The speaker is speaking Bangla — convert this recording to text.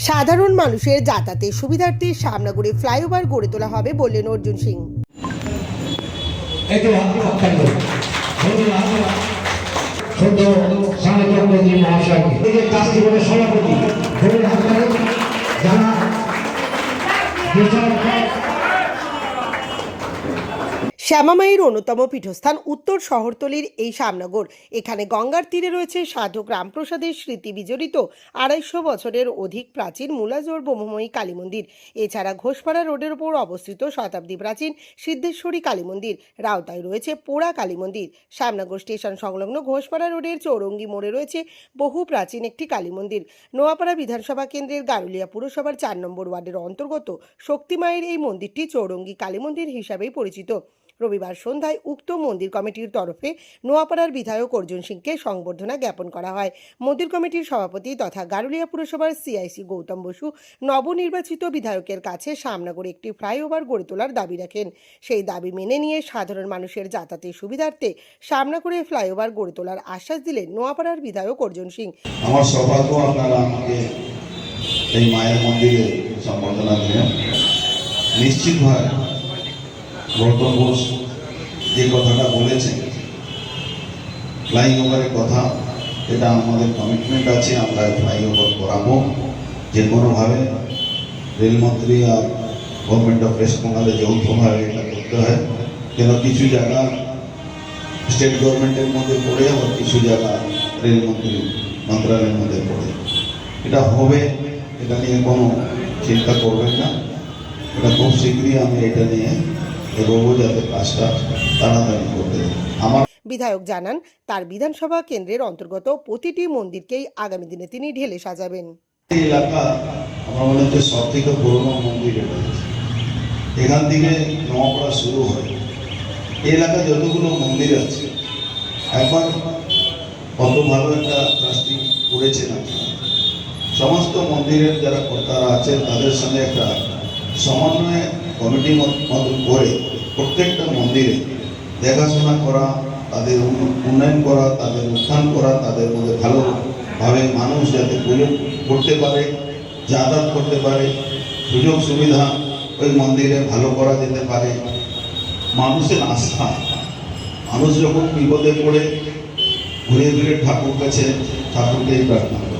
সাধারণ মানুষের যাতায়াতের সুবিধার্থে সামনাগড়ে ফ্লাইওভার গড়ে তোলা হবে বললেন অর্জুন সিং। শ্যামামায়ের অন্যতম পীঠস্থান উত্তর শহরতলির এই শ্যামনগর। এখানে গঙ্গার তীরে রয়েছে সাধক রামপ্রসাদের স্মৃতি বিজড়িত 250 বছরের অধিক প্রাচীন মূলাজোড় ব্রহ্মময়ী কালী মন্দির। এছাড়া ঘোষপাড়া রোডের ওপর অবস্থিত শতাব্দী প্রাচীন সিদ্ধেশ্বরী কালী মন্দির। রাউতায় রয়েছে পোড়া কালী মন্দির। শ্যামনগর স্টেশন সংলগ্ন ঘোষপাড়া রোডের চৌরঙ্গি মোড়ে রয়েছে বহু প্রাচীন একটি কালী মন্দির। নোয়াপাড়া বিধানসভা কেন্দ্রের গারুলিয়া পুরসভার 4 নম্বর ওয়ার্ডের অন্তর্গত শক্তিমায়ের এই মন্দিরটি চৌরঙ্গি কালী মন্দির হিসাবেই পরিচিত। রবিবার সন্ধ্যায় উক্ত মন্দির কমিটির তরফে নোয়াপাড়ার বিধায়ক অর্জুন সিংকে সংবর্ধনা জ্ঞাপন করা হয়। মন্দির কমিটির সভাপতি তথা গারুলিয়া পুরসভার সিআইসি গৌতম বসু নবনির্বাচিত বিধায়কের কাছে শ্যামনগরে একটি ফ্লাইওভার গড়ে তোলার দাবি রাখেন। সেই দাবি মেনে নিয়ে সাধারণ মানুষের যাতায়াতের সুবিধার্থে শ্যামনগরে ফ্লাইওভার গড়ে তোলার আশ্বাস দিলেন নোয়াপাড়ার বিধায়ক অর্জুন সিং। আমার সৌভাগ্য আপনারা আমাকে এই মায়ের মন্দিরে সম্বর্ধনা দিলেন। নিশ্চিতভাবে গৌতম ঘোষ যে কথাটা বলেছেন ফ্লাইওভারের কথা, এটা আমাদের কমিটমেন্ট আছে, আমরা ফ্লাইওভার করাবো যে কোনোভাবে। রেলমন্ত্রী আর গভর্নমেন্ট অফ ওয়েস্ট বেঙ্গলে যৌথভাবে এটা করতে হয়, কেন কিছু জায়গা স্টেট গভর্নমেন্টের মধ্যে পড়ে আবার কিছু জায়গা রেলমন্ত্রী মন্ত্রণালয়ের মধ্যে পড়ে। এটা হবে, এটা নিয়ে কোনো চিন্তা করবেন না। এটা খুব শীঘ্রই আমি এটা নিয়ে যাতে কাজটা তাড়াতাড়ি করতে। আমার বিধায়ক জানান, তার বিধানসভা কেন্দ্রের অন্তর্গত প্রতিটি মন্দিরকেই আগামী দিনে তিনি ঢেলে সাজাবেন। এই এলাকা আমার মনে হচ্ছে সব থেকে পুরনো মন্দির এটা। এখান থেকে নোয়াপাড়া শুরু হয়। এই এলাকা যতগুলো মন্দির আছে, একবার কত ভালো একটা ট্রাস্টি করেছে না, সমস্ত মন্দিরের যারা কর্তারা আছেন তাদের সঙ্গে একটা সমন্বয় কমিটি মতো করে প্রত্যেকটা মন্দিরে দেখাশোনা করা, তাদের উন্নয়ন করা, তাদের উত্থান করা, তাদের মধ্যে ভালোভাবে মানুষ যাতে পুজো করতে পারে, যাতায়াত করতে পারে, সুযোগ সুবিধা ওই মন্দিরে ভালো করা যেতে পারে। মানুষের আস্থা, মানুষ যখন বিপদে পড়ে ঘুরে ঘুরে ঠাকুরকেই প্রার্থনা